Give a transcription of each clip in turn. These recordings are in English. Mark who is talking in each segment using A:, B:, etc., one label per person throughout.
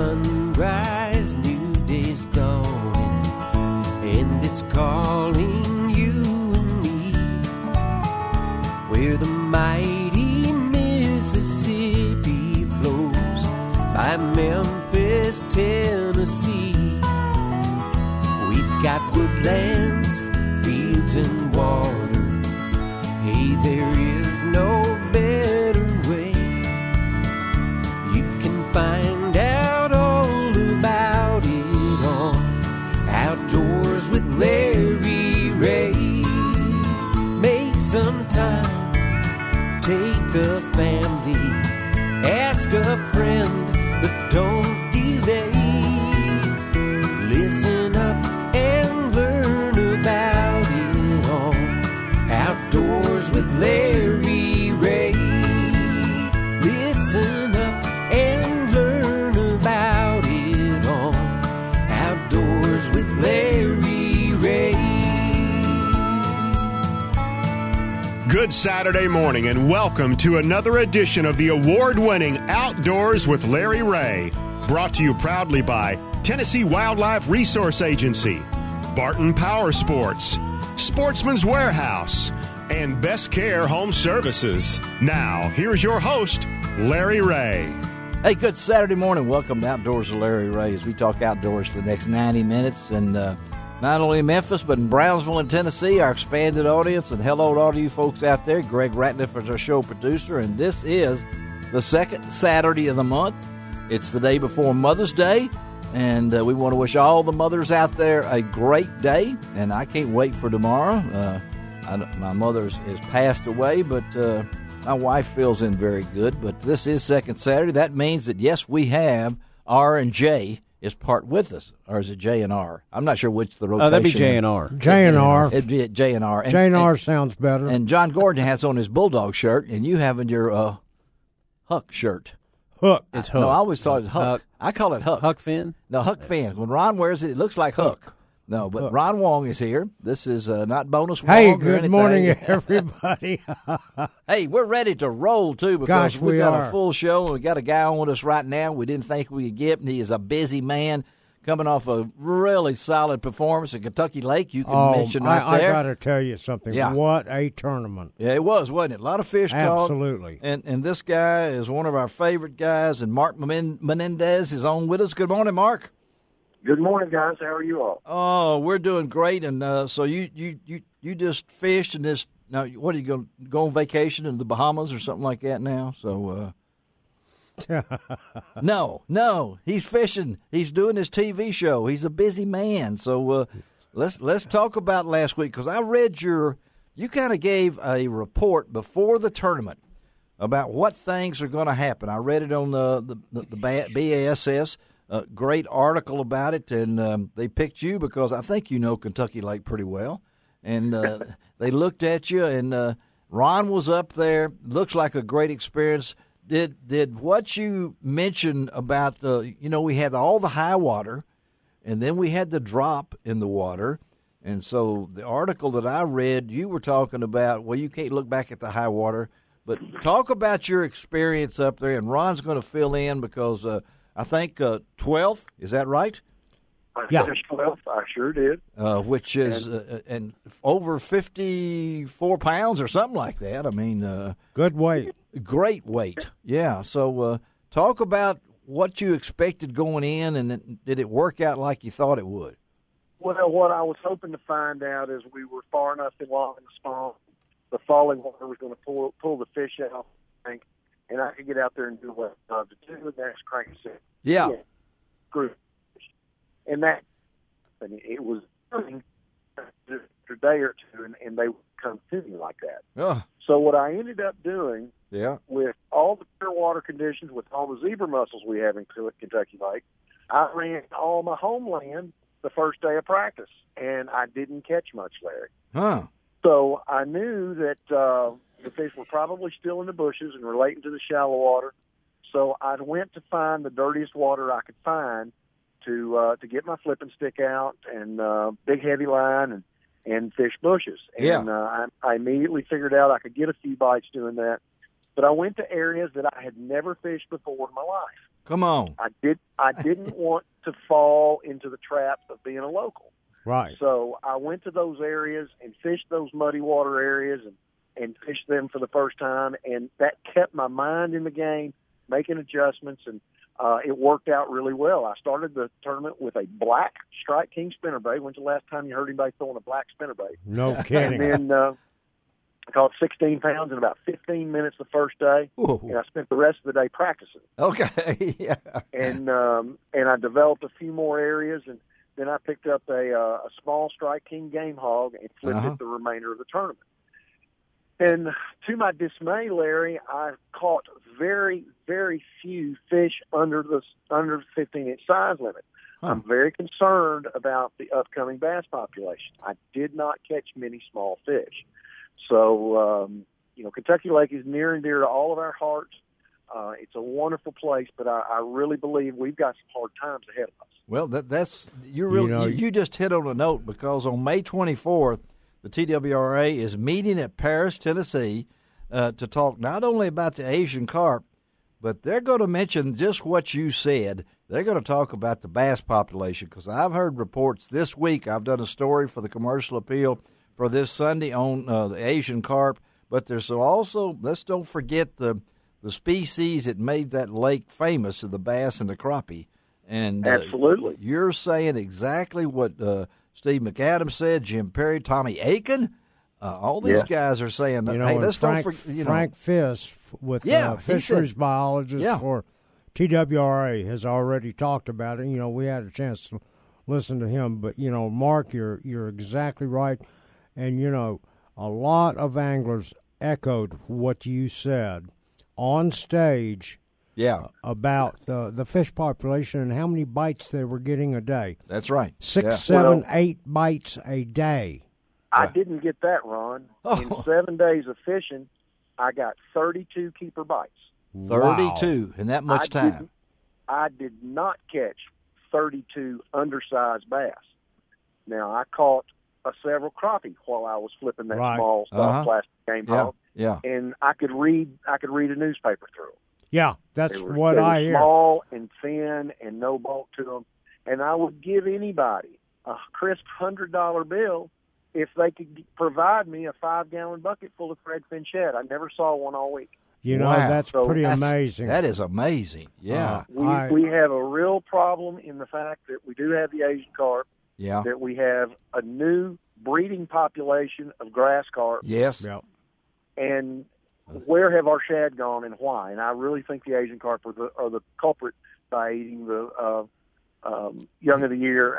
A: sunrise, new day's dawning, and it's calling you and me, where the mighty Mississippi flows by Memphis, Tennessee. We've got woodlands, fields, and water. Hey, there is no better way. You can find out all about it on Outdoors with Larry Ray. Make some time, take the family, ask a friend, but don't delay. Listen up and learn about it on Outdoors with Larry Ray. Listen up and learn about it on Outdoors with Larry Ray.
B: Good Saturday morning and welcome to another edition of the award-winning Outdoors with Larry Ray. Brought to you proudly by Tennessee Wildlife Resource Agency, Barton Power Sports, Sportsman's Warehouse, and Best Care Home Services. Now, here's your host, Larry Ray.
C: Hey, good Saturday morning. Welcome to Outdoors with Larry Ray as we talk outdoors for the next 90 minutes. And not only in Memphis, but in Brownsville and Tennessee, our expanded audience. And hello to all of you folks out there. Greg Ratliff is our show producer. And this is the second Saturday of the month. It's the day before Mother's Day. And we want to wish all the mothers out there a great day. And I can't wait for tomorrow. My mother has passed away, but my wife feels in very good. But this is second Saturday. That means that, yes, we have R and J is part with us. Or is it J and R? I'm not sure which the rotation.
D: Oh, that'd be J and R.
E: J and R.
C: It'd be J and R.
E: J and R sounds better.
C: And John Gordon has on his Bulldog shirt, and you have in your Huck shirt.
E: Huck.
D: It's Huck.
C: No, I always thought it was Huck. I call it Huck.
D: Huck Finn?
C: No, Huck Finn. When Ron wears it, it looks like Huck. No, but
E: Huck.
C: Ron Wong is here. This is not bonus Wong.
E: Hey,
C: or
E: good
C: anything.
E: morning, everybody.
C: Hey, we're ready to roll, too, because
E: Gosh,
C: we
E: we
C: got
E: are.
C: a full show, and we got a guy on with us right now we didn't think we could get, and he is a busy man coming off a really solid performance at Kentucky Lake. You can mention right there.
E: I got to tell you something.
C: Yeah.
E: What a tournament.
C: Yeah, it was, wasn't it? A lot of fish caught.
E: Absolutely.
C: And this guy is one of our favorite guys, and Mark Menendez is on with us. Good morning, Mark.
F: Good morning, guys. How are you all?
C: Oh, we're doing great. And so you just fished and this. Now, what are you going to go on vacation in the Bahamas or something like that now? So, no, he's fishing. He's doing his TV show. He's a busy man. So let's talk about last week because I read you kind of gave a report before the tournament about what things are going to happen. I read it on the BASS. Great article about it, and they picked you because I think you know Kentucky Lake pretty well. And they looked at you, and Ron was up there. Looks like a great experience. Did what you mentioned about we had all the high water, and then we had the drop in the water. And so the article that I read, you were talking about, well, you can't look back at the high water, but talk about your experience up there. And Ron's going to fill in because I think 12th, is that right?
F: I
E: Yeah.
F: finished 12th. I sure did.
C: Which is and over 54 pounds or something like that. I mean,
E: Good weight.
C: great weight. Yeah. So talk about what you expected going in, and did it work out like you thought it would?
F: Well, what I was hoping to find out is we were far enough along in the spawn, the falling water was going to pull the fish out, I think, and I could get out there and do what I love to do, and that's crank a set.
C: Yeah.
F: Group. And it was coming after a day or two, and they would come to me like that.
C: Oh,
F: So what I ended up doing
C: yeah.
F: with all the clear water conditions, with all the zebra mussels we have in Kentucky Lake, I ran all my homeland the first day of practice, and I didn't catch much, Larry.
C: Huh.
F: So I knew that the fish were probably still in the bushes and relating to the shallow water. So I went to find the dirtiest water I could find to get my flipping stick out and big heavy line and fish bushes. And I immediately figured out I could get a few bites doing that. But I went to areas that I had never fished before in my life.
C: Come on.
F: I didn't want to fall into the trap of being a local.
E: Right.
F: So I went to those areas and fished those muddy water areas and fished them for the first time, and that kept my mind in the game, making adjustments, and it worked out really well. I started the tournament with a black Strike King spinnerbait. When's the last time you heard anybody throwing a black spinnerbait?
E: No kidding.
F: And then I caught 16 pounds in about 15 minutes the first day,
C: Ooh.
F: and I spent the rest of the day practicing.
C: Okay. Yeah.
F: And I developed a few more areas, and then I picked up a small Strike King game hog and flipped it the remainder of the tournament. And to my dismay, Larry, I caught very, very few fish under the 15-inch size limit. I'm very concerned about the upcoming bass population. I did not catch many small fish. So, Kentucky Lake is near and dear to all of our hearts. It's a wonderful place, but I really believe we've got some hard times ahead of us.
C: Well, you just hit on a note, because on May 24th, the TWRA is meeting at Paris, Tennessee, to talk not only about the Asian carp, but they're going to mention just what you said. They're going to talk about the bass population, because I've heard reports this week. I've done a story for the Commercial Appeal for this Sunday on the Asian carp, but there's also, let's don't forget the species that made that lake famous, of the bass and the crappie. And
F: absolutely,
C: you're saying exactly what Steve McAdams said, Jim Perry, Tommy Aiken, all these guys are saying, hey, let's don't forget.
E: Frank Fisk, with fisheries biologist for TWRA, has already talked about it. We had a chance to listen to him. But, Mark, you're exactly right. And, a lot of anglers echoed what you said on stage about the fish population and how many bites they were getting a day.
C: That's right.
E: 6, 7, 8 bites a day.
F: I didn't get that, Ron. In 7 days of fishing, I got 32 keeper bites.
C: 32 in that much time.
F: I did not catch 32 undersized bass. Now, I caught several crappie while I was flipping that small plastic game hog.
C: Yeah.
F: And I could read a newspaper through them.
E: Yeah, that's what
F: I
E: hear.
F: Small and thin and no bulk to them. And I would give anybody a crisp $100 bill if they could provide me a 5-gallon bucket full of threadfin shad. I never saw one all week.
E: That's pretty amazing.
C: That is amazing. Yeah.
F: We have a real problem in the fact that we do have the Asian carp.
C: Yeah.
F: That we have a new breeding population of grass carp.
C: Yes.
E: Yep.
F: And where have our shad gone and why? And I really think the Asian carp are the culprit by eating the young of the year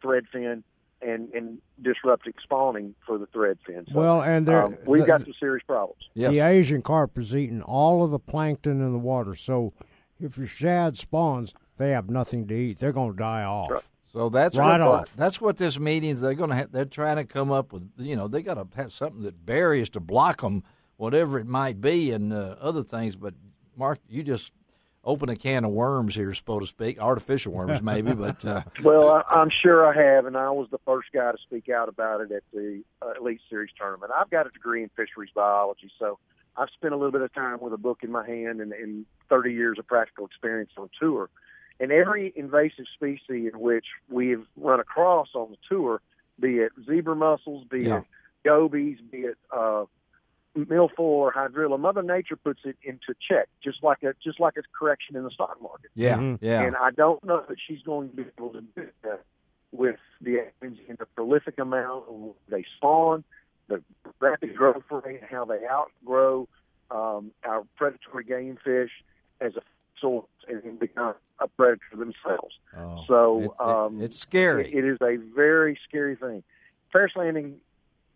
F: threadfin and disrupting spawning for the threadfin. So,
E: and
F: we've got some serious problems.
E: Yes. The Asian carp is eating all of the plankton in the water. So if your shad spawns, they have nothing to eat. They're going to die off.
F: Right.
C: So that's what this meeting is. They're trying to come up with. They got to have something that barriers to block them, whatever it might be, and other things. But Mark, you just open a can of worms here, so to speak, artificial worms maybe. But
F: well, I'm sure I have, and I was the first guy to speak out about it at the Elite Series tournament. I've got a degree in fisheries biology, so I've spent a little bit of time with a book in my hand and 30 years of practical experience on tour. And every invasive species in which we've run across on the tour, be it zebra mussels, be it gobies, be it milfoil or hydrilla, Mother Nature puts it into check, just like a correction in the stock market.
C: Yeah.
F: And I don't know that she's going to be able to do that with the prolific amount of they spawn, the rapid growth rate, how they outgrow our predatory game fish as a source and become a predator themselves.
C: It's scary.
F: It is a very scary thing. Paris Landing,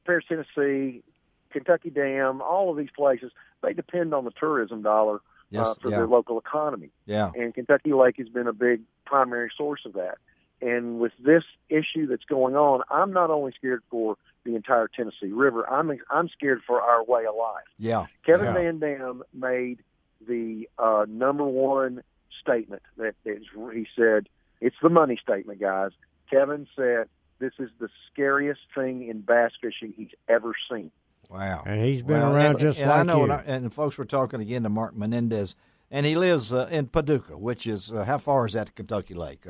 F: Paris, Tennessee, Kentucky Dam, all of these places, they depend on the tourism dollar for their local economy.
C: Yeah.
F: And Kentucky Lake has been a big primary source of that. And with this issue that's going on, I'm not only scared for the entire Tennessee River, I'm scared for our way of life.
C: Yeah.
F: Kevin Van Dam made the number one statement he said, it's the money statement, guys. Kevin said, this is the scariest thing in bass fishing he's ever seen.
C: Wow.
E: And he's been around just like you.
C: And folks, we're talking again to Mark Menendez. And he lives in Paducah, which is how far is that to Kentucky Lake?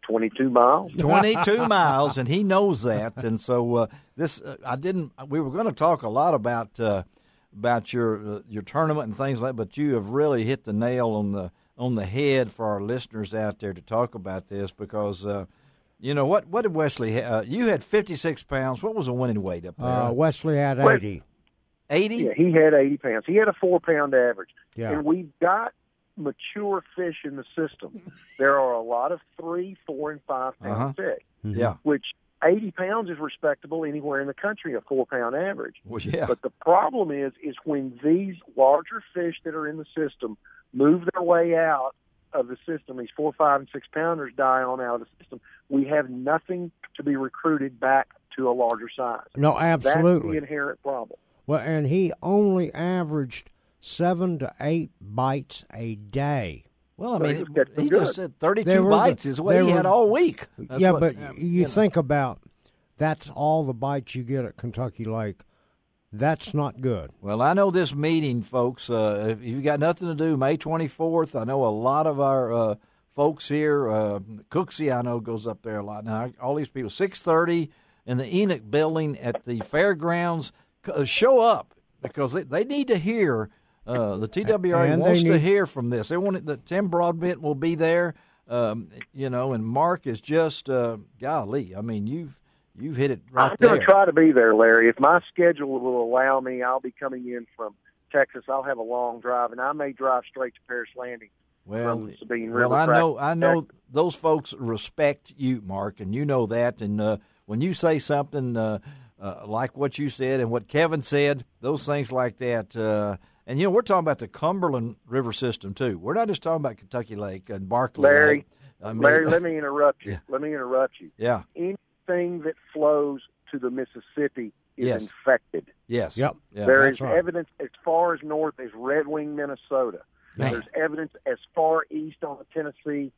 F: 22 miles.
C: 22 miles, and he knows that. And so we were going to talk a lot about your tournament and things like that, but you have really hit the nail on the head for our listeners out there to talk about this because what did Wesley you had 56 pounds. What was the winning weight up there?
E: Wesley had 80.
C: 80?
F: Yeah, he had 80 pounds. He had a 4-pound average.
E: Yeah.
F: And we've got mature fish in the system. There are a lot of 3, 4, and 5 pound fish.
E: Mm-hmm.
C: Yeah.
F: Which 80 pounds is respectable anywhere in the country, a 4-pound average.
C: Well, yeah.
F: But the problem is when these larger fish that are in the system move their way out of the system, these 4, 5, and 6 pounders die on out of the system, we have nothing to be recruited back to a larger size.
E: No, absolutely.
F: That's the inherent problem.
E: Well, and he only averaged 7 to 8 bites a day.
C: Well, I mean, he just said 32 bites is what he had all week.
E: You think about that's all the bites you get at Kentucky Lake. That's not good.
C: Well, I know this meeting, folks, if you've got nothing to do, May 24th, I know a lot of our folks here, Cooksey, I know, goes up there a lot. Now, all these people, 6:30 in the Enoch building at the fairgrounds, show up because they need to hear. The TWRA wants to hear from this. They want that Tim Broadbent will be there, and Mark is just golly. I mean, you've hit it right there.
F: I'm going to try to be there, Larry. If my schedule will allow me, I'll be coming in from Texas. I'll have a long drive, and I may drive straight to Paris Landing from Sabine River.
C: I know those folks respect you, Mark, and you know that. And when you say something like what you said and what Kevin said, those things like that. And, we're talking about the Cumberland River system, too. We're not just talking about Kentucky Lake and Barkley Lake.
F: Larry, let me interrupt you.
C: Yeah.
F: Anything that flows to the Mississippi is infected.
C: Yes.
E: Yep.
C: Yeah,
F: there is evidence as far as north as Red Wing, Minnesota.
C: Man.
F: There's evidence as far east on the Tennessee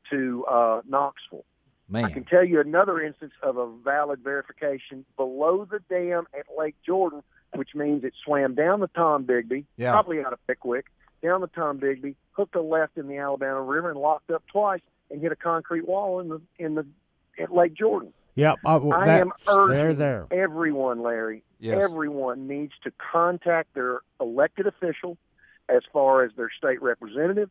F: to Knoxville.
C: Man.
F: I can tell you another instance of a valid verification below the dam at Lake Jordan, which means it swam down the Tom Bigby, probably out of Pickwick, down the Tom Bigby, hooked a left in the Alabama River, and locked up twice and hit a concrete wall at Lake Jordan.
E: Yep,
F: I am urging
E: there.
F: Everyone, Larry,
C: yes.
F: Everyone needs to contact their elected official as far as their state representative,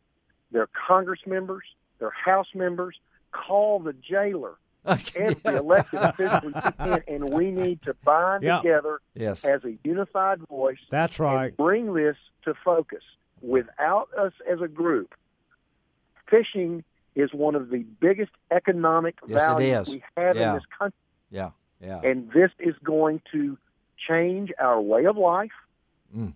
F: their Congress members, their House members. Call the jailer. Every elected official you can, and we need to bind together as a unified voice.
E: That's right.
F: And bring this to focus. Without us as a group, fishing is one of the biggest economic values we have in this country.
C: Yeah.
F: And this is going to change our way of life.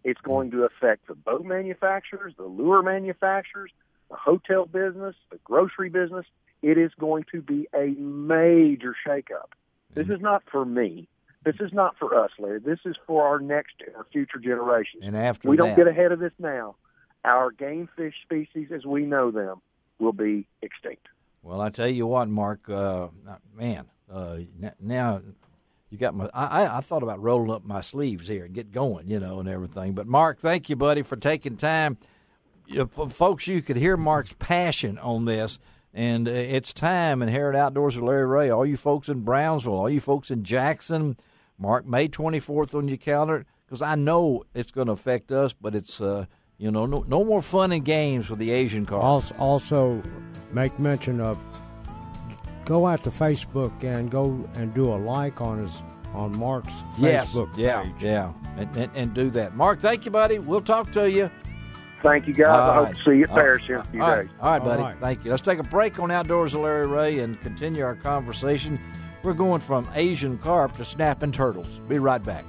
F: It's going to affect the boat manufacturers, the lure manufacturers, the hotel business, the grocery business. It is going to be a major shakeup. This is not for me. This is not for us, Larry. This is for our next or future generations.
C: And after
F: we don't get ahead of this now, our game fish species as we know them will be extinct.
C: Well, I tell you what, Mark, now you got my. I thought about rolling up my sleeves here and get going, and everything. But Mark, thank you, buddy, for taking time. Folks, you could hear Mark's passion on this. And it's time in Herod Outdoors with Larry Ray. All you folks in Brownsville, all you folks in Jackson, mark May 24th on your calendar because I know it's going to affect us, but it's, no more fun and games with the Asian carp.
E: Also, make mention of go out to Facebook and go and do a like on Mark's Facebook page.
C: Yeah, and do that. Mark, thank you, buddy. We'll talk to you.
F: Thank you, guys. I hope to see you at Paris in a few days.
C: All right, buddy. Thank you. Let's take a break on Outdoors with Larry Ray and continue our conversation. We're going from Asian carp to snapping turtles. Be right back.